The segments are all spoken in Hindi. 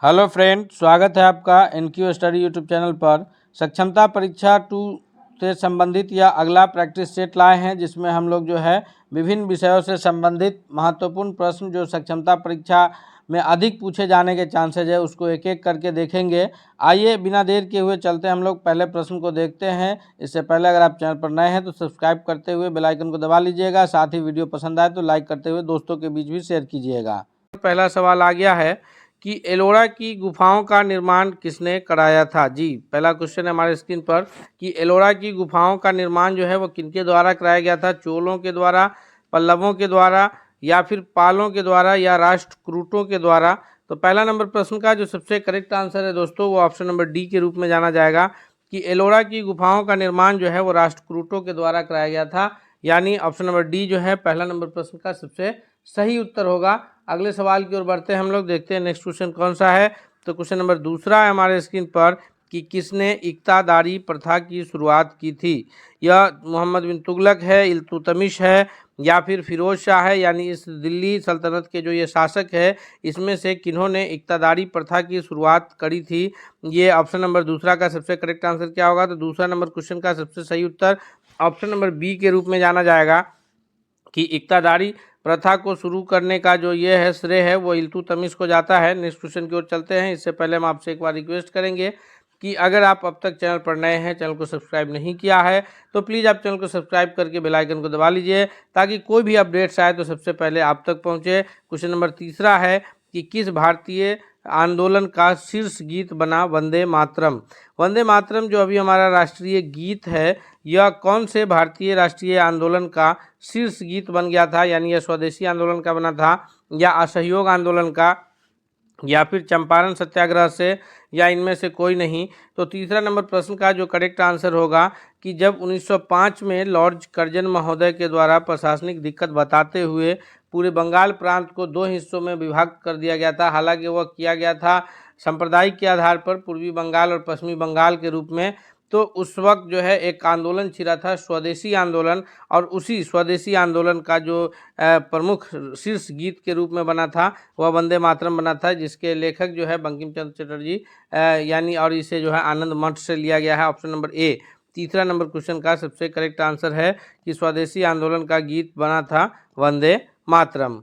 हेलो फ्रेंड, स्वागत है आपका एनक्यू स्टडी यूट्यूब चैनल पर। सक्षमता परीक्षा 2 से संबंधित या अगला प्रैक्टिस सेट लाए हैं, जिसमें हम लोग जो है विभिन्न विषयों से संबंधित महत्वपूर्ण प्रश्न जो सक्षमता परीक्षा में अधिक पूछे जाने के चांसेज है उसको एक एक करके देखेंगे। आइए बिना देर के हुए चलते हम लोग पहले प्रश्न को देखते हैं। इससे पहले अगर आप चैनल पर नए हैं तो सब्सक्राइब करते हुए बेल आइकन को दबा लीजिएगा। साथ ही वीडियो पसंद आए तो लाइक करते हुए दोस्तों के बीच भी शेयर कीजिएगा। पहला सवाल आ गया है कि एलोरा की गुफाओं का निर्माण किसने कराया था। जी, पहला क्वेश्चन है हमारे स्क्रीन पर कि एलोरा की गुफाओं का निर्माण जो है वो किनके द्वारा कराया गया था। चोलों के द्वारा, पल्लवों के द्वारा, या फिर पालों के द्वारा, या राष्ट्रकूटों के द्वारा। तो पहला नंबर प्रश्न का जो सबसे करेक्ट आंसर है दोस्तों वो ऑप्शन नंबर डी के रूप में जाना जाएगा कि एलोरा की गुफाओं का निर्माण जो है वो राष्ट्रकूटों के द्वारा कराया गया था। यानी ऑप्शन नंबर डी जो है पहला नंबर प्रश्न का सबसे सही उत्तर होगा। अगले सवाल की ओर बढ़ते हैं हम लोग, देखते हैं नेक्स्ट क्वेश्चन कौन सा है। तो क्वेश्चन नंबर दूसरा है हमारे स्क्रीन पर कि किसने इक्तादारी प्रथा की शुरुआत की थी। यह मोहम्मद बिन तुगलक है, इल्तुतमिश है, या फिर फिरोज शाह है। यानी इस दिल्ली सल्तनत के जो ये शासक है इसमें से किन्होंने इक्तादारी प्रथा की शुरुआत करी थी। ये ऑप्शन नंबर दूसरा का सबसे करेक्ट आंसर क्या होगा। तो दूसरा नंबर क्वेश्चन का सबसे सही उत्तर ऑप्शन नंबर बी के रूप में जाना जाएगा कि इक्तादारी प्रथा को शुरू करने का जो ये है श्रेय है वो इल्तुतमिश को जाता है। नेक्स्ट क्वेश्चन की ओर चलते हैं। इससे पहले हम आपसे एक बार रिक्वेस्ट करेंगे कि अगर आप अब तक चैनल पर नए हैं, चैनल को सब्सक्राइब नहीं किया है, तो प्लीज़ आप चैनल को सब्सक्राइब करके बेल आइकन को दबा लीजिए ताकि कोई भी अपडेट्स आए तो सबसे पहले आप तक पहुंचे। क्वेश्चन नंबर तीसरा है कि किस भारतीय आंदोलन का शीर्ष गीत बना वंदे मातरम। वंदे मातरम जो अभी हमारा राष्ट्रीय गीत है, यह कौन से भारतीय राष्ट्रीय आंदोलन का शीर्ष गीत बन गया था। यानी यह स्वदेशी आंदोलन का बना था, या असहयोग आंदोलन का, या फिर चंपारण सत्याग्रह से, या इनमें से कोई नहीं। तो तीसरा नंबर प्रश्न का जो करेक्ट आंसर होगा कि जब 1905 में लॉर्ड कर्जन महोदय के द्वारा प्रशासनिक दिक्कत बताते हुए पूरे बंगाल प्रांत को 2 हिस्सों में विभाग कर दिया गया था। हालांकि वह किया गया था सांप्रदायिक के आधार पर, पूर्वी बंगाल और पश्चिमी बंगाल के रूप में। तो उस वक्त जो है एक आंदोलन छिड़ा था, स्वदेशी आंदोलन, और उसी स्वदेशी आंदोलन का जो प्रमुख शीर्ष गीत के रूप में बना था वह वंदे मातरम बना था, जिसके लेखक जो है बंकिम चंद्र चटर्जी, यानी, और इसे जो है आनंद मठ से लिया गया है। ऑप्शन नंबर ए तीसरा नंबर क्वेश्चन का सबसे करेक्ट आंसर है कि स्वदेशी आंदोलन का गीत बना था वंदे मातरम।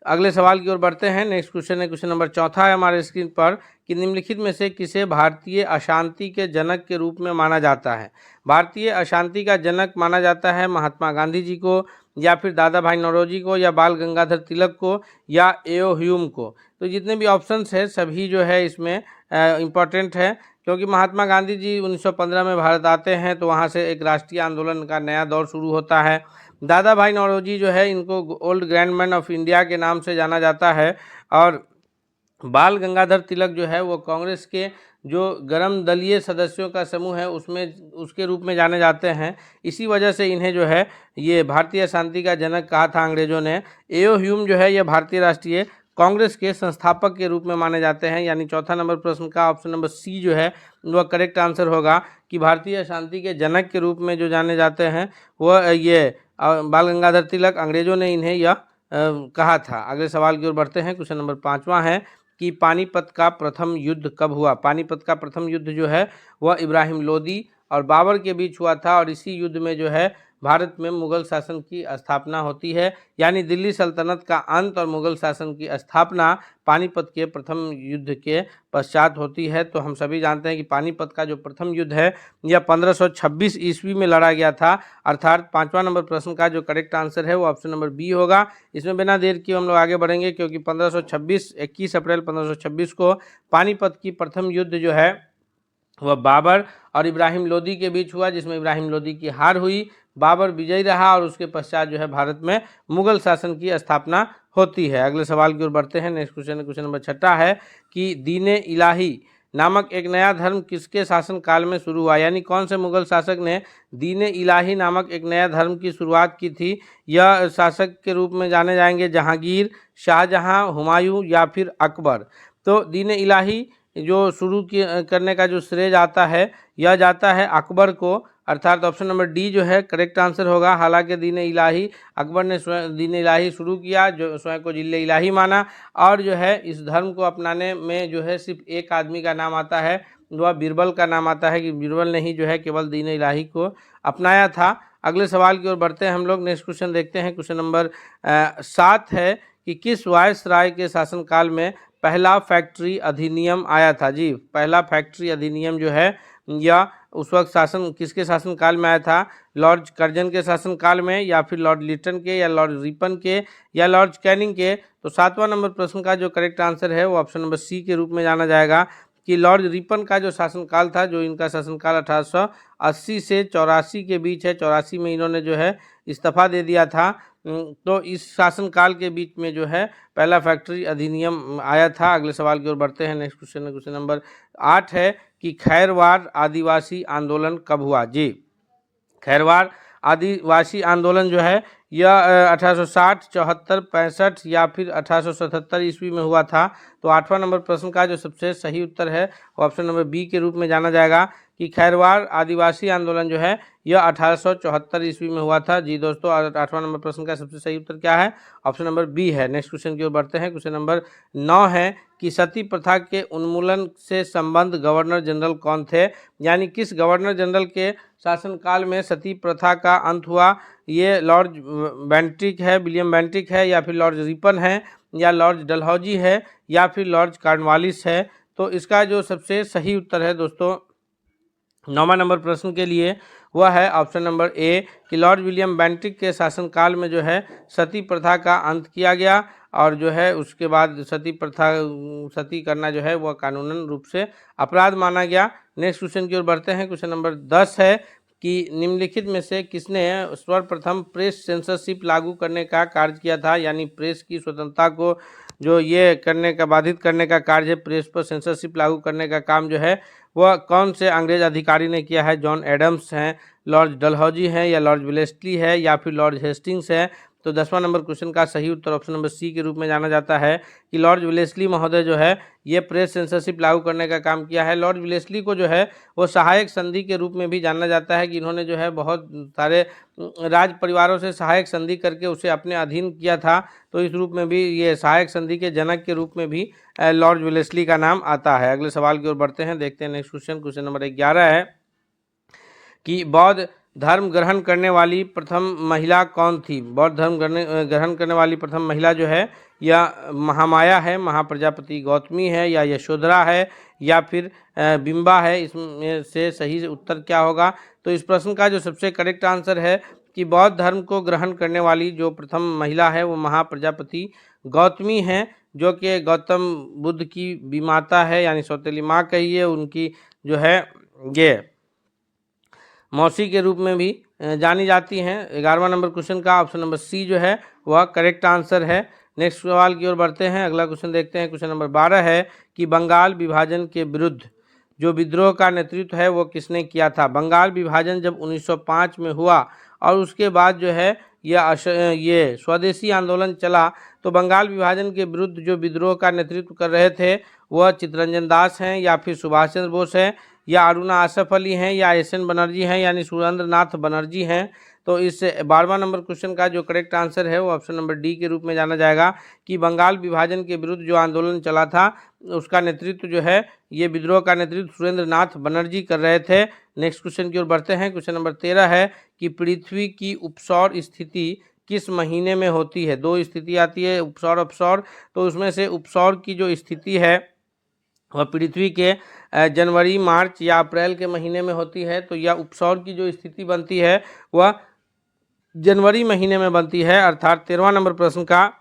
अगले सवाल की ओर बढ़ते हैं। नेक्स्ट क्वेश्चन है क्वेश्चन नंबर चौथा है हमारे स्क्रीन पर कि निम्नलिखित में से किसे भारतीय अशांति के जनक के रूप में माना जाता है। भारतीय अशांति का जनक माना जाता है महात्मा गांधी जी को, या फिर दादा भाई नौरोजी को, या बाल गंगाधर तिलक को, या एओ ह्यूम को। तो जितने भी ऑप्शंस है सभी जो है इसमें इम्पॉर्टेंट है, क्योंकि महात्मा गांधी जी 1915 में भारत आते हैं तो वहाँ से एक राष्ट्रीय आंदोलन का नया दौर शुरू होता है। दादा भाई नौरोजी जो है इनको ओल्ड ग्रैंडमैन ऑफ इंडिया के नाम से जाना जाता है, और बाल गंगाधर तिलक जो है वो कांग्रेस के जो गरम दलीय सदस्यों का समूह है उसमें उसके रूप में जाने जाते हैं। इसी वजह से इन्हें जो है ये भारतीय शांति का जनक कहा था अंग्रेजों ने। एओ ह्यूम जो है ये भारतीय राष्ट्रीय कांग्रेस के संस्थापक के रूप में माने जाते हैं। यानी चौथा नंबर प्रश्न का ऑप्शन नंबर सी जो है वह करेक्ट आंसर होगा कि भारतीय शांति के जनक के रूप में जो जाने जाते हैं वह ये बाल गंगाधर तिलक, अंग्रेजों ने इन्हें यह कहा था। अगले सवाल की ओर बढ़ते हैं। क्वेश्चन नंबर 5वां है कि पानीपत का प्रथम युद्ध कब हुआ। पानीपत का प्रथम युद्ध जो है वह इब्राहिम लोदी और बाबर के बीच हुआ था, और इसी युद्ध में जो है भारत में मुगल शासन की स्थापना होती है। यानी दिल्ली सल्तनत का अंत और मुगल शासन की स्थापना पानीपत के प्रथम युद्ध के पश्चात होती है। तो हम सभी जानते हैं कि पानीपत का जो प्रथम युद्ध है यह 1526 ईस्वी में लड़ा गया था। अर्थात 5वां नंबर प्रश्न का जो करेक्ट आंसर है वो ऑप्शन नंबर बी होगा। इसमें बिना देर किए हम लोग आगे बढ़ेंगे, क्योंकि 21 अप्रैल 1526 को पानीपत की प्रथम युद्ध जो है वह बाबर और इब्राहिम लोदी के बीच हुआ, जिसमें इब्राहिम लोदी की हार हुई, बाबर विजयी रहा, और उसके पश्चात जो है भारत में मुगल शासन की स्थापना होती है। अगले सवाल की ओर बढ़ते हैं। नेक्स्ट क्वेश्चन नंबर 6 है कि दीन इलाही नामक एक नया धर्म किसके शासन काल में शुरू हुआ। यानी कौन से मुगल शासक ने दीन इलाही नामक एक नया धर्म की शुरुआत की थी। यह शासक के रूप में जाने जाएंगे जहांगीर, शाहजहां, हुमायूं, या फिर अकबर। तो दीन इलाही जो शुरू करने का जो श्रेय जाता है यह जाता है अकबर को, अर्थात ऑप्शन नंबर डी जो है करेक्ट आंसर होगा। हालांकि दीन इलाही, अकबर ने स्वयं दीन इलाही शुरू किया, जो स्वयं को जिले इलाही माना, और जो है इस धर्म को अपनाने में जो है सिर्फ एक आदमी का नाम आता है, वह बीरबल का नाम आता है, कि बीरबल ने ही जो है केवल दीन इलाही को अपनाया था। अगले सवाल की ओर बढ़ते हैं हम लोग। नेक्स्ट क्वेश्चन देखते हैं। क्वेश्चन नंबर 7 है कि किस वायसराय के शासनकाल में पहला फैक्ट्री अधिनियम आया था। जी, पहला फैक्ट्री अधिनियम जो है या उस वक्त शासन किसके शासनकाल में आया था? लॉर्ड कर्जन के शासनकाल में, या फिर लॉर्ड लिटन के, या लॉर्ड रिपन के, या लॉर्ड कैनिंग के। तो 7वां नंबर प्रश्न का जो करेक्ट आंसर है वो ऑप्शन नंबर सी के रूप में जाना जाएगा, कि लॉर्ड रिपन का जो शासनकाल था, जो इनका शासनकाल 1880 से 84 के बीच है, 84 में इन्होंने जो है इस्तीफा दे दिया था। तो इस शासनकाल के बीच में जो है पहला फैक्ट्री अधिनियम आया था। अगले सवाल की ओर बढ़ते हैं। नेक्स्ट क्वेश्चन है क्वेश्चन नंबर 8 है कि खैरवार आदिवासी आंदोलन कब हुआ। जी, खैरवार आदिवासी आंदोलन जो है यह 1860, 74, 65 या फिर 1877 ईस्वी में हुआ था। तो 8वां नंबर प्रश्न का जो सबसे सही उत्तर है वो ऑप्शन नंबर बी के रूप में जाना जाएगा, कि खैरवार आदिवासी आंदोलन जो है यह 1874 ईस्वी में हुआ था। जी दोस्तों, 8वां नंबर प्रश्न का सबसे सही उत्तर क्या है? ऑप्शन नंबर बी है। नेक्स्ट क्वेश्चन की ओर बढ़ते हैं। क्वेश्चन नंबर 9 है कि सती प्रथा के उन्मूलन से संबंध गवर्नर जनरल कौन थे? यानी किस गवर्नर जनरल के शासनकाल में सती प्रथा का अंत हुआ? ये लॉर्ड बेंटिक है, विलियम बेंटिक है, या फिर लॉर्ड रिपन है, या लॉर्ड डलहौजी है, या फिर लॉर्ड कॉर्नवालिस है। तो इसका जो सबसे सही उत्तर है दोस्तों 9वां नंबर प्रश्न के लिए वह है ऑप्शन नंबर ए, कि लॉर्ड विलियम बेंटिक के शासनकाल में जो है सती प्रथा का अंत किया गया, और जो है उसके बाद सती करना जो है वह कानूनन रूप से अपराध माना गया। नेक्स्ट क्वेश्चन की ओर बढ़ते हैं। क्वेश्चन नंबर 10 है कि निम्नलिखित में से किसने सर्वप्रथम प्रेस सेंसरशिप लागू करने का कार्य किया था? यानी प्रेस की स्वतंत्रता को जो ये करने का बाधित करने का कार्य है, प्रेस पर सेंसरशिप लागू करने का काम जो है वह कौन से अंग्रेज अधिकारी ने किया है? जॉन एडम्स हैं, लॉर्ड डलहौजी हैं, या लॉर्ड वेलेस्ली है, या फिर लॉर्ड हेस्टिंग्स है। तो 10वां नंबर क्वेश्चन का सही उत्तर ऑप्शन नंबर सी के रूप में जाना जाता है, कि लॉर्ड वेलेस्ली महोदय जो है ये प्रेस सेंसरशिप लागू करने का काम किया है। लॉर्ड वेलेस्ली को जो है वो सहायक संधि के रूप में भी जाना जाता है, कि इन्होंने जो है बहुत सारे राज परिवारों से सहायक संधि करके उसे अपने अधीन किया था। तो इस रूप में भी ये सहायक संधि के जनक के रूप में भी लॉर्ड वेलेस्ली का नाम आता है। अगले सवाल की ओर बढ़ते हैं, देखते हैं नेक्स्ट क्वेश्चन। क्वेश्चन नंबर 11 है कि बौद्ध धर्म ग्रहण करने वाली प्रथम महिला कौन थी? बौद्ध धर्म ग्रहण करने वाली प्रथम महिला जो है या महामाया है, महाप्रजापति गौतमी है, या यशोधरा है, या फिर बिंबा है। इसमें से सही उत्तर क्या होगा? तो इस प्रश्न का जो सबसे करेक्ट आंसर है कि बौद्ध धर्म को ग्रहण करने वाली जो प्रथम महिला है वो महाप्रजापति गौतमी है, जो कि गौतम बुद्ध की विमाता है, यानी सौतेली माँ कहिए, उनकी जो है ये मौसी के रूप में भी जानी जाती हैं। 11वां नंबर क्वेश्चन का ऑप्शन नंबर सी जो है वह करेक्ट आंसर है। नेक्स्ट सवाल की ओर बढ़ते हैं। अगला क्वेश्चन देखते हैं। क्वेश्चन नंबर 12 है कि बंगाल विभाजन के विरुद्ध जो विद्रोह का नेतृत्व है वो किसने किया था? बंगाल विभाजन जब 1905 में हुआ और उसके बाद जो है ये स्वदेशी आंदोलन चला, तो बंगाल विभाजन के विरुद्ध जो विद्रोह का नेतृत्व कर रहे थे वह चित्तरंजन दास हैं, या फिर सुभाष चंद्र बोस हैं, या अरुणा आसफ अली हैं, या एस.एन. बनर्जी हैं, यानी सुरेंद्र नाथ बनर्जी हैं। तो इस 12वां नंबर क्वेश्चन का जो करेक्ट आंसर है वो ऑप्शन नंबर डी के रूप में जाना जाएगा, कि बंगाल विभाजन के विरुद्ध जो आंदोलन चला था उसका नेतृत्व जो है ये विद्रोह का नेतृत्व सुरेंद्र नाथ बनर्जी कर रहे थे। नेक्स्ट क्वेश्चन की ओर बढ़ते हैं। क्वेश्चन नंबर 13 है कि पृथ्वी की उपसौर स्थिति किस महीने में होती है? 2 स्थिति आती है, उपसौर अपसौर। तो उसमें से उपसौर की जो स्थिति है वह पृथ्वी के जनवरी, मार्च या अप्रैल के महीने में होती है। तो यह उपसौर की जो स्थिति बनती है वह जनवरी महीने में बनती है। अर्थात 13वां नंबर प्रश्न का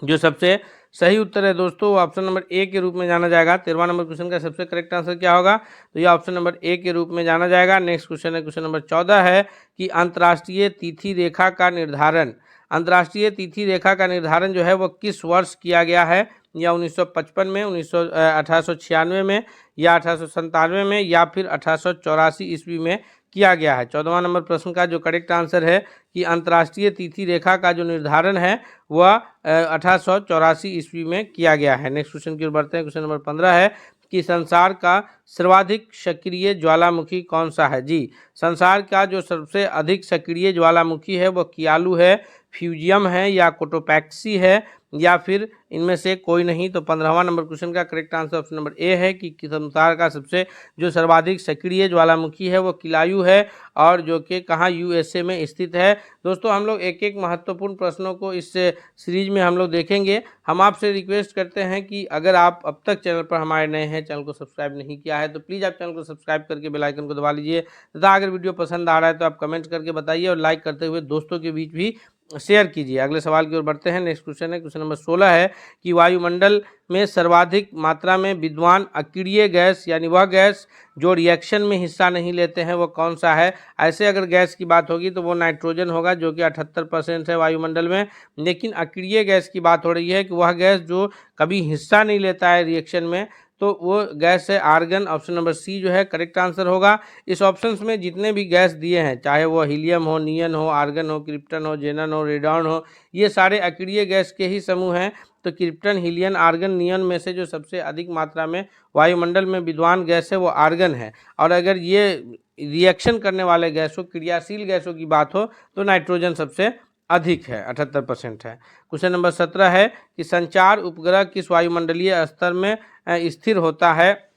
जो सबसे सही उत्तर है दोस्तों ऑप्शन नंबर ए के रूप में जाना जाएगा। 13वां नंबर क्वेश्चन का सबसे करेक्ट आंसर क्या होगा? तो यह ऑप्शन नंबर ए के रूप में जाना जाएगा। नेक्स्ट क्वेश्चन है क्वेश्चन नंबर 14 है कि अंतर्राष्ट्रीय तिथि रेखा का निर्धारण, अंतर्राष्ट्रीय तिथि रेखा का निर्धारण जो है वो किस वर्ष किया गया है? या 1955 में, 1896 में, या 1897 में, या फिर 1884 ईस्वी में किया गया है। 14वां नंबर प्रश्न का जो करेक्ट आंसर है कि अंतर्राष्ट्रीय तिथि रेखा का जो निर्धारण है वह 1884 ईस्वी में किया गया है। नेक्स्ट क्वेश्चन की ओर बढ़ते हैं। क्वेश्चन नंबर 15 है कि संसार का सर्वाधिक सक्रिय ज्वालामुखी कौन सा है। जी, संसार का जो सबसे अधिक सक्रिय ज्वालामुखी है वो कियालू है, फ्यूजियम है या कोटोपैक्सी है या फिर इनमें से कोई नहीं। तो 15वां नंबर क्वेश्चन का करेक्ट आंसर ऑप्शन नंबर ए है कि संसार का सबसे जो सर्वाधिक सक्रिय ज्वालामुखी है वो किलायू है और जो कि कहाँ यूएसए में स्थित है। दोस्तों हम लोग एक एक महत्वपूर्ण प्रश्नों को इस सीरीज में हम लोग देखेंगे। हम आपसे रिक्वेस्ट करते हैं कि अगर आप अब तक चैनल पर हमारे नए हैं, चैनल को सब्सक्राइब नहीं किया है तो प्लीज़ आप चैनल को सब्सक्राइब करके बेल आइकन को दबा लीजिए तथा अगर वीडियो पसंद आ रहा है तो आप कमेंट करके बताइए और लाइक करते हुए दोस्तों के बीच भी शेयर कीजिए। अगले सवाल की ओर बढ़ते हैं। नेक्स्ट क्वेश्चन है, क्वेश्चन नंबर 16 है कि वायुमंडल में सर्वाधिक मात्रा में विद्यमान अक्रिय गैस यानी वह गैस जो रिएक्शन में हिस्सा नहीं लेते हैं वो कौन सा है। ऐसे अगर गैस की बात होगी तो वो नाइट्रोजन होगा जो कि 78% है वायुमंडल में। लेकिन अक्रिय गैस की बात हो रही है कि वह गैस जो कभी हिस्सा नहीं लेता है रिएक्शन में, तो वो गैस है आर्गन। ऑप्शन नंबर सी जो है करेक्ट आंसर होगा। इस ऑप्शंस में जितने भी गैस दिए हैं, चाहे वो हीलियम हो, नियन हो, आर्गन हो, क्रिप्टन हो, जेनन हो, रेडॉन हो, ये सारे अक्रिय गैस के ही समूह हैं। तो क्रिप्टन, हीलियन, आर्गन, नियन में से जो सबसे अधिक मात्रा में वायुमंडल में विद्यमान गैस है वो आर्गन है। और अगर ये रिएक्शन करने वाले गैसों, क्रियाशील गैसों की बात हो तो नाइट्रोजन सबसे अधिक है, 78% है। क्वेश्चन नंबर 17 है कि संचार उपग्रह किस वायुमंडलीय स्तर में स्थिर होता है।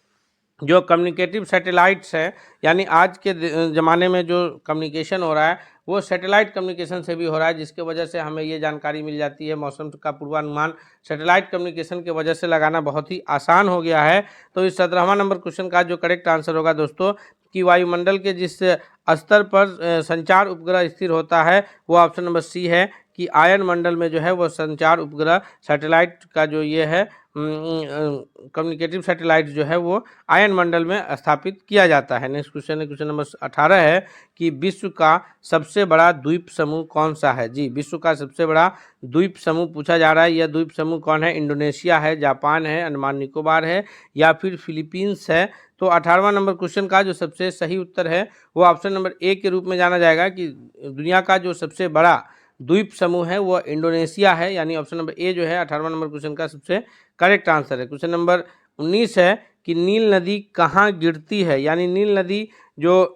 जो कम्युनिकेटिव सैटेलाइट्स हैं, यानी आज के ज़माने में जो कम्युनिकेशन हो रहा है वो सैटेलाइट कम्युनिकेशन से भी हो रहा है, जिसके वजह से हमें ये जानकारी मिल जाती है। मौसम का पूर्वानुमान सैटेलाइट कम्युनिकेशन के वजह से लगाना बहुत ही आसान हो गया है। तो इस 17वां नंबर क्वेश्चन का जो करेक्ट आंसर होगा दोस्तों कि वायुमंडल के जिस स्तर पर संचार उपग्रह स्थिर होता है वो ऑप्शन नंबर सी है कि आयन मंडल में जो है वो संचार उपग्रह सैटेलाइट का जो ये है कम्युनिकेटिव सैटेलाइट जो है वो आयन मंडल में स्थापित किया जाता है। नेक्स्ट क्वेश्चन है, क्वेश्चन नंबर 18 है कि विश्व का सबसे बड़ा द्वीप समूह कौन सा है। जी, विश्व का सबसे बड़ा द्वीप समूह पूछा जा रहा है। यह द्वीप समूह कौन है? इंडोनेशिया है, जापान है, अंडमान निकोबार है या फिर फिलीपींस है। तो 18वां नंबर क्वेश्चन का जो सबसे सही उत्तर है वो ऑप्शन नंबर ए के रूप में जाना जाएगा कि दुनिया का जो सबसे बड़ा द्वीप समूह है वो इंडोनेशिया है, यानी ऑप्शन नंबर ए जो है 18वां नंबर क्वेश्चन का सबसे करेक्ट आंसर है। क्वेश्चन नंबर 19 है कि नील नदी कहाँ गिरती है, यानी नील नदी जो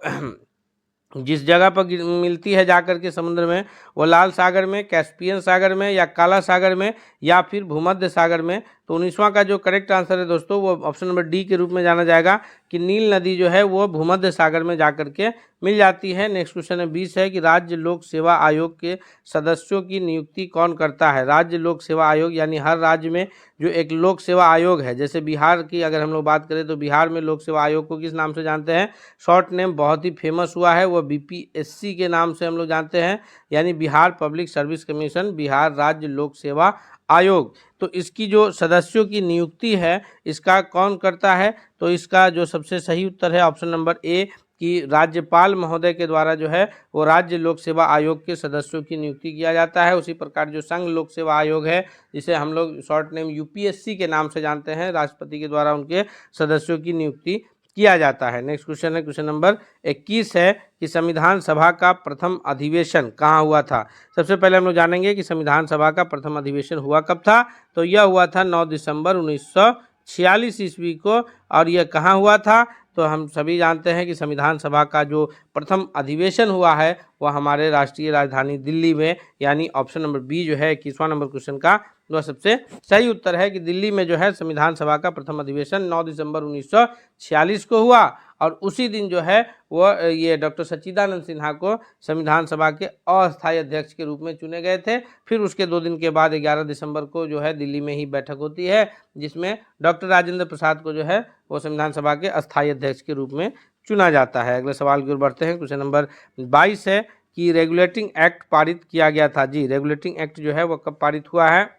जिस जगह पर मिलती है जाकर के समुद्र में, वो लाल सागर में, कैस्पियन सागर में या काला सागर में या फिर भूमध्य सागर में। तो 19वां का जो करेक्ट आंसर है दोस्तों वो ऑप्शन नंबर डी के रूप में जाना जाएगा कि नील नदी जो है वो भूमध्य सागर में जाकर के मिल जाती है। नेक्स्ट क्वेश्चन है 20 है कि राज्य लोक सेवा आयोग के सदस्यों की नियुक्ति कौन करता है। राज्य लोक सेवा आयोग यानी हर राज्य में जो एक लोक सेवा आयोग है, जैसे बिहार की अगर हम लोग बात करें तो बिहार में लोक सेवा आयोग को किस नाम से जानते हैं? शॉर्ट नेम बहुत ही फेमस हुआ है, वो बीपीएससी के नाम से हम लोग जानते हैं, यानी Bihar public service commission, Bihar राज्य लोक सेवा आयोग। तो इसकी जो सदस्यों की नियुक्ति है इसका कौन करता है? तो इसका जो सबसे सही उत्तर है ऑप्शन नंबर ए कि राज्यपाल महोदय के द्वारा जो है वो राज्य लोक सेवा आयोग के सदस्यों की नियुक्ति किया जाता है। उसी प्रकार जो संघ लोक सेवा आयोग है, जिसे हम लोग शॉर्ट नेम यूपीएससी के नाम से जानते हैं, राष्ट्रपति के द्वारा उनके सदस्यों की नियुक्ति किया जाता है। नेक्स्ट क्वेश्चन है, क्वेश्चन नंबर 21 है कि संविधान सभा का प्रथम अधिवेशन कहाँ हुआ था। सबसे पहले हम लोग जानेंगे कि संविधान सभा का प्रथम अधिवेशन हुआ कब था। तो यह हुआ था 9 दिसंबर 1946 ईस्वी को। और यह कहाँ हुआ था? तो हम सभी जानते हैं कि संविधान सभा का जो प्रथम अधिवेशन हुआ है वह हमारे राष्ट्रीय राजधानी दिल्ली में, यानी ऑप्शन नंबर बी जो है 21वां नंबर क्वेश्चन का वह सबसे सही उत्तर है कि दिल्ली में जो है संविधान सभा का प्रथम अधिवेशन 9 दिसंबर 1946 को हुआ। और उसी दिन जो है वो ये डॉक्टर सच्चिदानंद सिन्हा को संविधान सभा के अस्थायी अध्यक्ष के रूप में चुने गए थे। फिर उसके 2 दिन के बाद 11 दिसंबर को जो है दिल्ली में ही बैठक होती है, जिसमें डॉक्टर राजेंद्र प्रसाद को जो है वो संविधान सभा के अस्थायी अध्यक्ष के रूप में चुना जाता है। अगले सवाल की ओर बढ़ते हैं। क्वेश्चन नंबर 22 है कि रेगुलेटिंग एक्ट पारित किया गया था। जी, रेगुलेटिंग एक्ट जो है वो कब पारित हुआ है?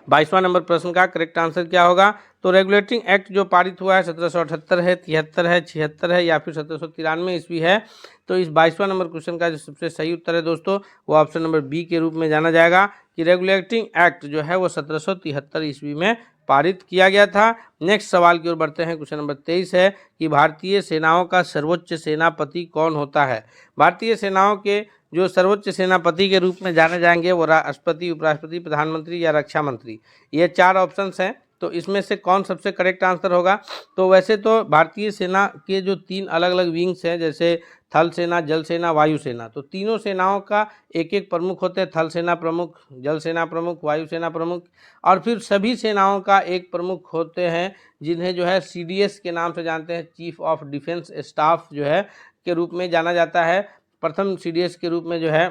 22वां नंबर प्रश्न का करेक्ट आंसर क्या होगा? तो रेगुलेटिंग एक्ट जो पारित हुआ है 1778 है, 73 है, 76 है या फिर 1793 ईस्वी है। तो इस 22वां नंबर क्वेश्चन का जो सबसे सही उत्तर है दोस्तों वो ऑप्शन नंबर बी के रूप में जाना जाएगा कि रेगुलेटिंग एक्ट जो है वो 1773 ईस्वी में पारित किया गया था। नेक्स्ट सवाल की ओर बढ़ते हैं। क्वेश्चन नंबर 23 है कि भारतीय सेनाओं का सर्वोच्च सेनापति कौन होता है। भारतीय सेनाओं के जो सर्वोच्च सेनापति के रूप में जाने जाएंगे वो राष्ट्रपति, उपराष्ट्रपति, प्रधानमंत्री या रक्षा मंत्री। ये 4 ऑप्शंस हैं तो इसमें से कौन सबसे करेक्ट आंसर होगा? तो वैसे तो भारतीय सेना के जो 3 अलग अलग विंग्स हैं, जैसे थल सेना, जल सेना, वायु सेना, तो तीनों सेनाओं का एक एक प्रमुख होते हैं। थल सेना प्रमुख, जल सेना प्रमुख, वायु सेना प्रमुख, और फिर सभी सेनाओं का एक प्रमुख होते हैं जिन्हें जो है CDS के नाम से जानते हैं, चीफ ऑफ डिफेंस स्टाफ जो है के रूप में जाना जाता है। प्रथम CDS के रूप में जो है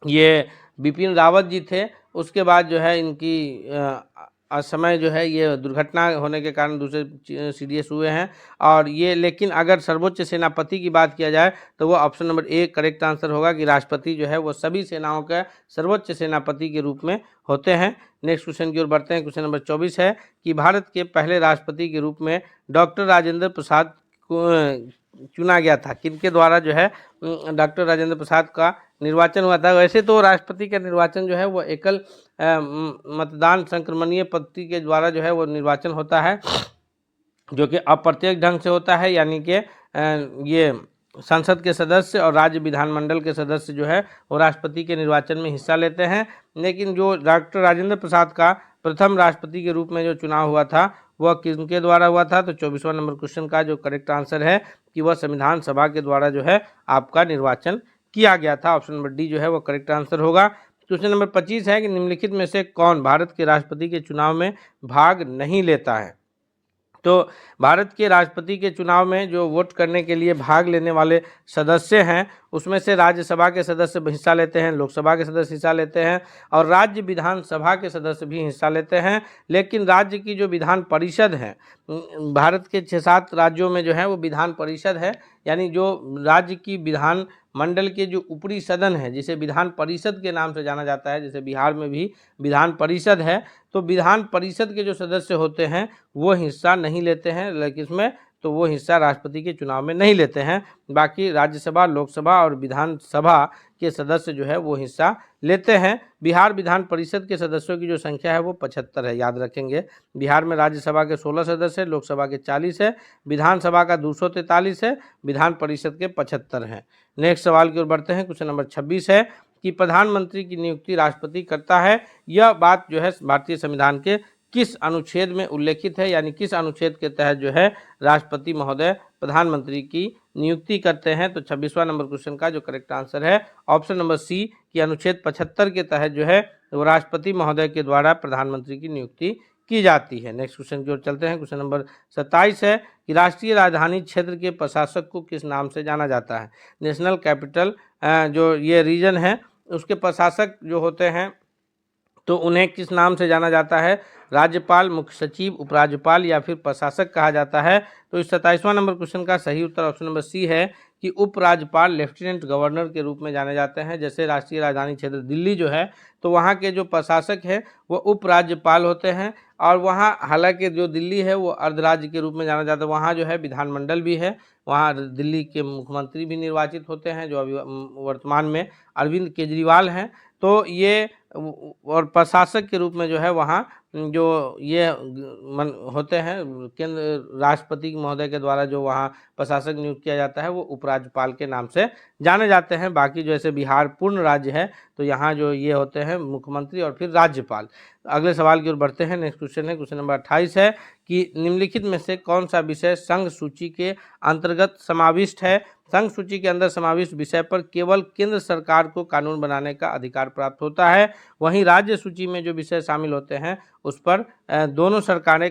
ये बिपिन रावत जी थे। उसके बाद जो है इनकी असमय जो है ये दुर्घटना होने के कारण दूसरे CDS हुए हैं। और ये, लेकिन अगर सर्वोच्च सेनापति की बात किया जाए तो वो option number A correct answer होगा कि राष्ट्रपति जो है वो सभी सेनाओं का सर्वोच्च सेनापति के रूप में होते हैं। नेक्स्ट क्वेश्चन की ओर बढ़ते हैं। क्वेश्चन नंबर 24 है कि भारत के पहले राष्ट्रपति के रूप में डॉक्टर राजेंद्र प्रसाद को चुना गया था। किनके द्वारा जो है डॉक्टर राजेंद्र प्रसाद का निर्वाचन हुआ था? वैसे तो राष्ट्रपति का निर्वाचन जो है वो एकल मतदान संक्रमणीय पद्धति के द्वारा जो है वो निर्वाचन होता है, जो कि अप्रत्यक्ष ढंग से होता है, यानी कि ये संसद के सदस्य और राज्य विधानमंडल के सदस्य जो है वो राष्ट्रपति के निर्वाचन में हिस्सा लेते हैं। लेकिन जो डॉक्टर राजेंद्र प्रसाद का प्रथम राष्ट्रपति के रूप में जो चुनाव हुआ था वह किनके द्वारा हुआ था? तो 24वां नंबर क्वेश्चन का जो करेक्ट आंसर है कि वह संविधान सभा के द्वारा जो है आपका निर्वाचन किया गया था। ऑप्शन नंबर डी जो है वो करेक्ट आंसर होगा। क्वेश्चन नंबर 25 है कि निम्नलिखित में से कौन भारत के राष्ट्रपति के चुनाव में भाग नहीं लेता है? तो भारत के राष्ट्रपति के चुनाव में जो वोट करने के लिए भाग लेने वाले सदस्य हैं उसमें से राज्यसभा के सदस्य हिस्सा लेते हैं, लोकसभा के सदस्य हिस्सा लेते हैं और राज्य विधानसभा के सदस्य भी हिस्सा लेते हैं। लेकिन राज्य की जो विधान परिषद है, भारत के 6-7 राज्यों में जो है वो विधान परिषद है, यानी जो राज्य की विधान मंडल के जो ऊपरी सदन है जिसे विधान परिषद के नाम से जाना जाता है, जैसे बिहार में भी विधान परिषद है, तो विधान परिषद के जो सदस्य होते हैं वो हिस्सा नहीं लेते हैं। लेकिन इसमें तो वो हिस्सा राष्ट्रपति के चुनाव में नहीं लेते हैं। बाकी राज्यसभा, लोकसभा और विधानसभा के सदस्य जो है वो हिस्सा लेते हैं। बिहार विधान परिषद के सदस्यों की जो संख्या है वो 75 है, याद रखेंगे। बिहार में राज्यसभा के 16 सदस्य है, लोकसभा के 40 है, विधानसभा का 243 है, विधान परिषद के 75 हैं। नेक्स्ट सवाल की ओर बढ़ते हैं। क्वेश्चन नंबर 26 है कि प्रधानमंत्री की नियुक्ति राष्ट्रपति करता है। यह बात जो है भारतीय संविधान के किस अनुच्छेद में उल्लेखित है, यानी किस अनुच्छेद के तहत जो है राष्ट्रपति महोदय प्रधानमंत्री की नियुक्ति करते हैं? तो 26वां नंबर क्वेश्चन का जो करेक्ट आंसर है ऑप्शन नंबर सी कि अनुच्छेद 75 के तहत जो है वो राष्ट्रपति महोदय के द्वारा प्रधानमंत्री की नियुक्ति की जाती है। नेक्स्ट क्वेश्चन की ओर चलते हैं। क्वेश्चन नंबर 27 है कि राष्ट्रीय राजधानी क्षेत्र के प्रशासक को किस नाम से जाना जाता है? नेशनल कैपिटल जो ये रीजन है उसके प्रशासक जो होते हैं तो उन्हें किस नाम से जाना जाता है? राज्यपाल, मुख्य सचिव, उपराज्यपाल या फिर प्रशासक कहा जाता है? तो इस 27वां नंबर क्वेश्चन का सही उत्तर ऑप्शन नंबर सी है कि उपराज्यपाल लेफ्टिनेंट गवर्नर के रूप में जाने जाते हैं। जैसे राष्ट्रीय राजधानी क्षेत्र दिल्ली जो है तो वहाँ के जो प्रशासक है वो उपराज्यपाल होते हैं, और वहाँ हालांकि जो दिल्ली है वो अर्धराज्य के रूप में जाना जाता है। वहाँ जो है विधानमंडल भी है, वहाँ दिल्ली के मुख्यमंत्री भी निर्वाचित होते हैं जो अभी वर्तमान में अरविंद केजरीवाल हैं। तो ये और प्रशासक के रूप में जो है वहाँ जो ये होते हैं केंद्र राष्ट्रपति महोदय के द्वारा जो वहाँ प्रशासक नियुक्त किया जाता है वो उपराज्यपाल के नाम से जाने जाते हैं। बाकी जैसे बिहार पूर्ण राज्य है तो यहाँ जो ये होते हैं मुख्यमंत्री और फिर राज्यपाल। अगले सवाल की ओर बढ़ते हैं। नेक्स्ट क्वेश्चन है, क्वेश्चन नंबर 28 है कि निम्नलिखित में से कौन सा विषय संघ सूची के अंतर्गत समाविष्ट है? संघ सूची के अंदर समाविष्ट विषय पर केवल केंद्र सरकार को कानून बनाने का अधिकार प्राप्त होता है। वहीं राज्य सूची में जो विषय शामिल होते हैं उस पर दोनों सरकारें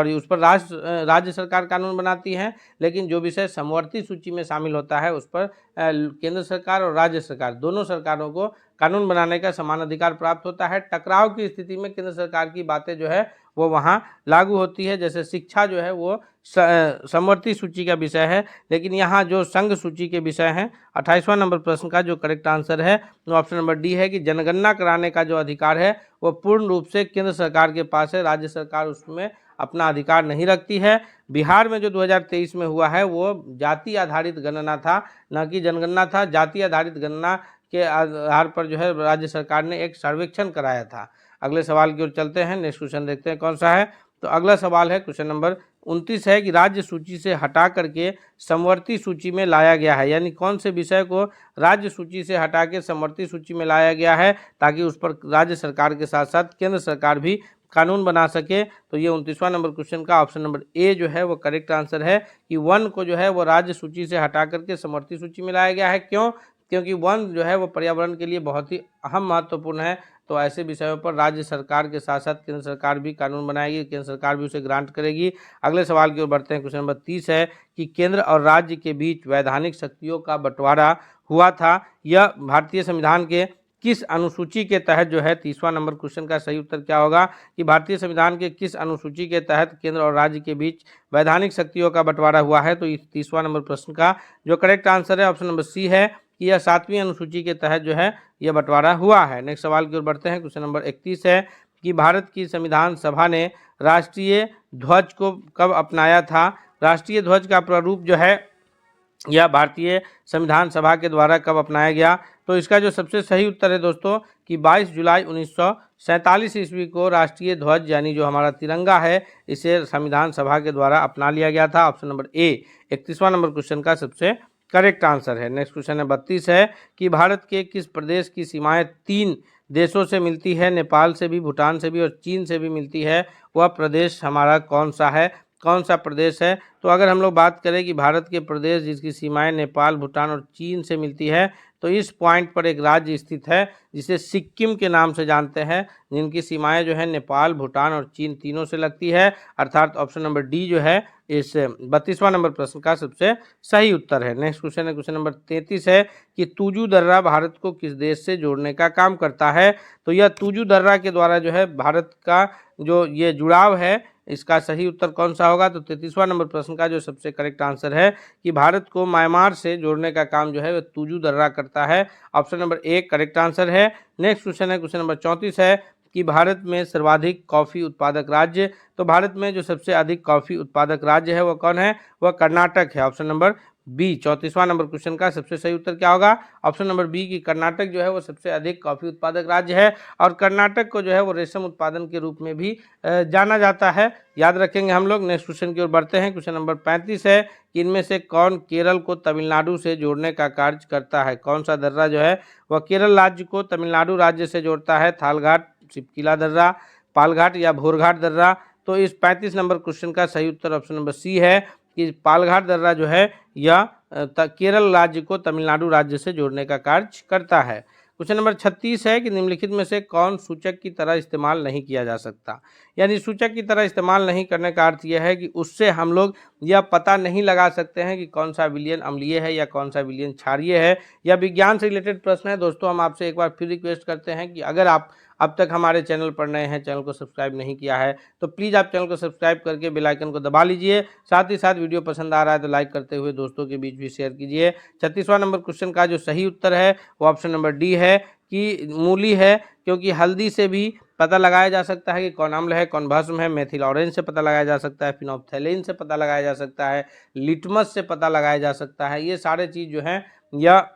उस पर राज्य सरकार कानून बनाती हैं, लेकिन जो विषय समवर्ती सूची में शामिल होता है उस पर केंद्र सरकार और राज्य सरकार दोनों सरकारों को कानून बनाने का समान अधिकार प्राप्त होता है। टकराव की स्थिति में केंद्र सरकार की बातें जो है वो वहाँ लागू होती है। जैसे शिक्षा जो है वो समवर्ती सूची का विषय है, लेकिन यहाँ जो संघ सूची के विषय हैं 28वां नंबर प्रश्न का जो करेक्ट आंसर है वो ऑप्शन नंबर डी है कि जनगणना कराने का जो अधिकार है वो पूर्ण रूप से केंद्र सरकार के पास है, राज्य सरकार उसमें अपना अधिकार नहीं रखती है। बिहार में जो 2023 में हुआ है वो जाति आधारित गणना था, न कि जनगणना था। जाति आधारित गणना के आधार पर जो है राज्य सरकार ने एक सर्वेक्षण कराया था। अगले सवाल की ओर चलते हैं। नेक्स्ट क्वेश्चन देखते हैं कौन सा है। तो अगला सवाल है क्वेश्चन नंबर 29 है कि राज्य सूची से हटा करके समवर्ती सूची में लाया गया है, यानी कौन से विषय को राज्य सूची से हटा के समवर्ती सूची में लाया गया है ताकि उस पर राज्य सरकार के साथ साथ केंद्र सरकार भी कानून बना सके। तो ये 29वां नंबर क्वेश्चन का ऑप्शन नंबर ए जो है वो करेक्ट आंसर है कि वन को जो है वो राज्य सूची से हटा करके समवर्ती सूची में लाया गया है। क्यों? क्योंकि वन जो है वो पर्यावरण के लिए बहुत ही अहम महत्वपूर्ण है। तो ऐसे विषयों पर राज्य सरकार के साथ साथ केंद्र सरकार भी कानून बनाएगी, केंद्र सरकार भी उसे ग्रांट करेगी। अगले सवाल की ओर बढ़ते हैं। क्वेश्चन नंबर 30 है कि केंद्र और राज्य के बीच वैधानिक शक्तियों का बंटवारा हुआ था, यह भारतीय संविधान के किस अनुसूची के तहत जो है। 30वां नंबर क्वेश्चन का सही उत्तर क्या होगा कि भारतीय संविधान के किस अनुसूची के तहत केंद्र और राज्य के बीच वैधानिक शक्तियों का बंटवारा हुआ है। तो इस 30वां नंबर प्रश्न का जो करेक्ट आंसर है ऑप्शन नंबर सी है कि यह 7वीं अनुसूची के तहत जो है यह बंटवारा हुआ है। नेक्स्ट सवाल की ओर बढ़ते हैं। क्वेश्चन नंबर 31 है कि भारत की संविधान सभा ने राष्ट्रीय ध्वज को कब अपनाया था। राष्ट्रीय ध्वज का प्रारूप जो है यह भारतीय संविधान सभा के द्वारा कब अपनाया गया। तो इसका जो सबसे सही उत्तर है दोस्तों कि 22 जुलाई 1947 ईस्वी को राष्ट्रीय ध्वज यानी जो हमारा तिरंगा है इसे संविधान सभा के द्वारा अपना लिया गया था। ऑप्शन नंबर ए 31वां नंबर क्वेश्चन का सबसे करेक्ट आंसर है। नेक्स्ट क्वेश्चन है 32 है कि भारत के किस प्रदेश की सीमाएं 3 देशों से मिलती है, नेपाल से भी, भूटान से भी और चीन से भी मिलती है। वह प्रदेश हमारा कौन सा है, कौन सा प्रदेश है। तो अगर हम लोग बात करें कि भारत के प्रदेश जिसकी सीमाएं नेपाल, भूटान और चीन से मिलती है, तो इस पॉइंट पर एक राज्य स्थित है जिसे सिक्किम के नाम से जानते हैं, जिनकी सीमाएं जो है नेपाल, भूटान और चीन तीनों से लगती है। अर्थात ऑप्शन नंबर डी जो है इस 32वां नंबर प्रश्न का सबसे सही उत्तर है। नेक्स्ट क्वेश्चन है क्वेश्चन नंबर 33 है कि तुजू दर्रा भारत को किस देश से जोड़ने का काम करता है। तो यह तुजू दर्रा के द्वारा जो है भारत का जो ये जुड़ाव है इसका सही उत्तर कौन सा होगा। तो 33वां नंबर प्रश्न का जो सबसे करेक्ट आंसर है कि भारत को म्यांमार से जोड़ने का काम जो है वह तुजू दर्रा करता है। Option number A correct answer है। नेक्स्ट क्वेश्चन है क्वेश्चन नंबर 34 है कि भारत में सर्वाधिक कॉफ़ी उत्पादक राज्य। तो भारत में जो सबसे अधिक कॉफ़ी उत्पादक राज्य है वह कौन है, वह कर्नाटक है। ऑप्शन नंबर बी 34वां नंबर क्वेश्चन का सबसे सही उत्तर क्या होगा। ऑप्शन नंबर बी की कर्नाटक जो है वो सबसे अधिक कॉफ़ी उत्पादक राज्य है और कर्नाटक को जो है वो रेशम उत्पादन के रूप में भी जाना जाता है, याद रखेंगे हम लोग। नेक्स्ट क्वेश्चन की ओर बढ़ते हैं। क्वेश्चन नंबर 35 है कि इनमें से कौन केरल को तमिलनाडु से जोड़ने का कार्य करता है। कौन सा दर्रा जो है वह केरल राज्य को तमिलनाडु राज्य से जोड़ता है। थालघाट, शिपकिला दर्रा, पालघाट या भोरघाट दर्रा। तो इस 35 नंबर क्वेश्चन का सही उत्तर ऑप्शन नंबर सी है कि पालघाट दर्रा जो है यह केरल राज्य को तमिलनाडु राज्य से जोड़ने का कार्य करता है। क्वेश्चन नंबर 36 है कि निम्नलिखित में से कौन सूचक की तरह इस्तेमाल नहीं किया जा सकता। यानी सूचक की तरह इस्तेमाल नहीं करने का अर्थ यह है कि उससे हम लोग यह पता नहीं लगा सकते हैं कि कौन सा विलयन अम्लीय है या कौन सा विलयन क्षारीय है। यह विज्ञान से रिलेटेड प्रश्न है दोस्तों। हम आपसे एक बार फिर रिक्वेस्ट करते हैं कि अगर आप अब तक हमारे चैनल पर नए हैं, चैनल को सब्सक्राइब नहीं किया है, तो प्लीज़ आप चैनल को सब्सक्राइब करके बेल आइकन को दबा लीजिए। साथ ही साथ वीडियो पसंद आ रहा है तो लाइक करते हुए दोस्तों के बीच भी शेयर कीजिए। 36वां नंबर क्वेश्चन का जो सही उत्तर है वो ऑप्शन नंबर डी है कि मूली है, क्योंकि हल्दी से भी पता लगाया जा सकता है कि कौन अम्ल है कौन भस्म है। मेथिल ऑरेंज से पता लगाया जा सकता है, फिनोप्थेलिन से पता लगाया जा सकता है, लिटमस से पता लगाया जा सकता है। ये सारे चीज़ जो हैं यह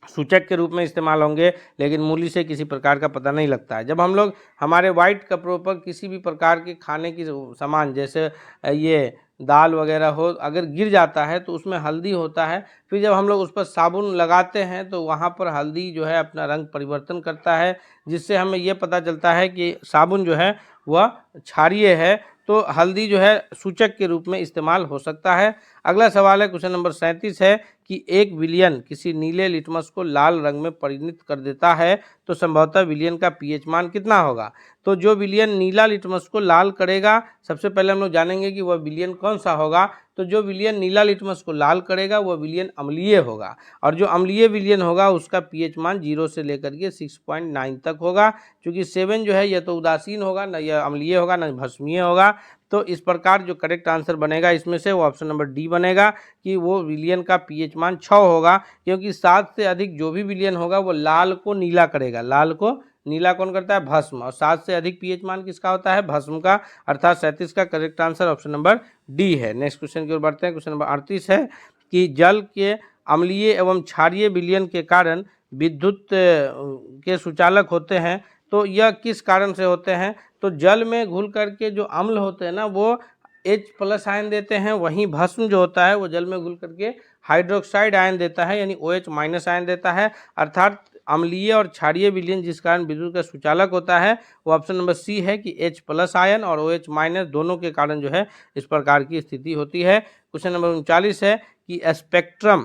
सूचक के रूप में इस्तेमाल होंगे, लेकिन मूली से किसी प्रकार का पता नहीं लगता है। जब हम लोग हमारे वाइट कपड़ों पर किसी भी प्रकार के खाने की सामान जैसे ये दाल वगैरह हो अगर गिर जाता है तो उसमें हल्दी होता है, फिर जब हम लोग उस पर साबुन लगाते हैं तो वहाँ पर हल्दी जो है अपना रंग परिवर्तन करता है, जिससे हमें ये पता चलता है कि साबुन जो है वह क्षारीय है। तो हल्दी जो है सूचक के रूप में इस्तेमाल हो सकता है। अगला सवाल है क्वेश्चन नंबर 37 है कि एक विलयन किसी नीले लिटमस को लाल रंग में परिणत कर देता है, तो संभवतः विलयन का पीएच मान कितना होगा। तो जो विलयन नीला लिटमस को लाल करेगा, सबसे पहले हम लोग जानेंगे कि वह विलयन कौन सा होगा। तो जो विलयन नीला लिटमस को लाल करेगा वह विलयन अम्लीय होगा, और जो अम्लीय विलयन होगा उसका पीएच मान 0 से लेकर के 6.9 तक होगा, क्योंकि 7 जो है यह तो उदासीन होगा, न यह अम्लीय होगा न भस्मीय होगा। तो इस प्रकार जो करेक्ट आंसर बनेगा इसमें से वो ऑप्शन नंबर डी बनेगा कि वो विलयन का पीएच मान 6 होगा, क्योंकि 7 से अधिक जो भी विलयन होगा वो लाल को नीला करेगा। लाल को नीला कौन करता है, भस्म, और 7 से अधिक पीएच मान किसका होता है, भस्म का। अर्थात 37 का correct answer option number D है। नेक्स्ट क्वेश्चन की ओर बढ़ते हैं। क्वेश्चन नंबर 38 है कि जल के अम्लीय एवं क्षारीय विलयन के कारण विद्युत के सुचालक होते हैं, तो यह किस कारण से होते हैं। तो जल में घुल करके जो अम्ल होते हैं ना वो H+ आयन देते हैं, वहीं भस्म जो होता है वो जल में घुल करके हाइड्रोक्साइड आयन देता है, यानी OH- आयन देता है। अर्थात अम्लीय और क्षारीय विलयन जिस कारण विद्युत का सुचालक होता है वो ऑप्शन नंबर सी है कि H+ आयन और OH- दोनों के कारण जो है इस प्रकार की स्थिति होती है। क्वेश्चन नंबर 39 है कि स्पेक्ट्रम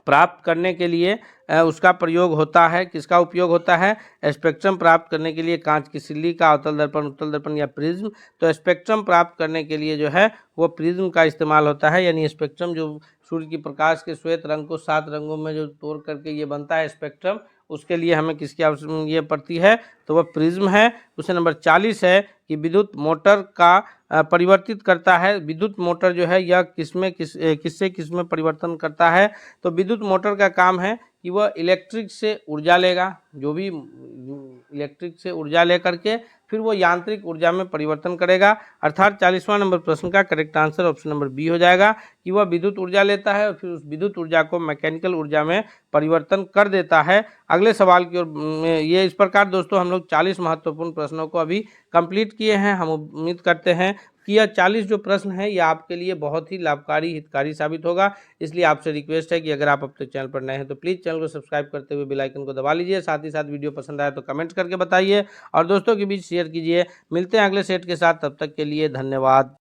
प्राप्त करने के लिए उसका प्रयोग होता है, किसका उपयोग होता है? स्पेक्ट्रम प्राप्त करने के लिए कांच की सिल्ली का, अवतल दर्पण, उत्तल दर्पण या प्रिज्म। तो स्पेक्ट्रम प्राप्त करने के लिए जो है वो प्रिज्म का इस्तेमाल होता है, यानी स्पेक्ट्रम जो सूर्य की प्रकाश के श्वेत रंग को 7 रंगों में जो तोड़ करके ये बनता है स्पेक्ट्रम, उसके लिए हमें किसकी आवश्यकता ये पड़ती है? तो वह प्रिज्म है। क्वेश्चन नंबर 40 है कि विद्युत मोटर का परिवर्तित करता है। विद्युत मोटर जो है यह किससे किसमें परिवर्तन करता है? तो विद्युत मोटर का काम है कि वह इलेक्ट्रिक से ऊर्जा लेगा, जो भी इलेक्ट्रिक से ऊर्जा लेकर के फिर वो यांत्रिक ऊर्जा में परिवर्तन करेगा। अर्थात 40वां नंबर प्रश्न का correct answer option number B हो जाएगा कि वह विद्युत ऊर्जा लेता है और फिर उस विद्युत ऊर्जा को मैकेनिकल ऊर्जा में परिवर्तन कर देता है। अगले सवाल की ओर ये इस प्रकार दोस्तों हम लोग 40 महत्वपूर्ण प्रश्नों को अभी कंप्लीट किए हैं। हम उम्मीद करते हैं कि यह 40 जो प्रश्न है ये आपके लिए बहुत ही लाभकारी हितकारी साबित होगा। इसलिए आपसे रिक्वेस्ट है कि अगर आप अपने चैनल पर नए हैं तो प्लीज़ चैनल को सब्सक्राइब करते हुए बेल आइकन को दबा लीजिए। साथ ही साथ वीडियो पसंद आए तो कमेंट करके बताइए और दोस्तों के बीच शेयर कीजिए। मिलते हैं अगले सेट के साथ, तब तक के लिए धन्यवाद।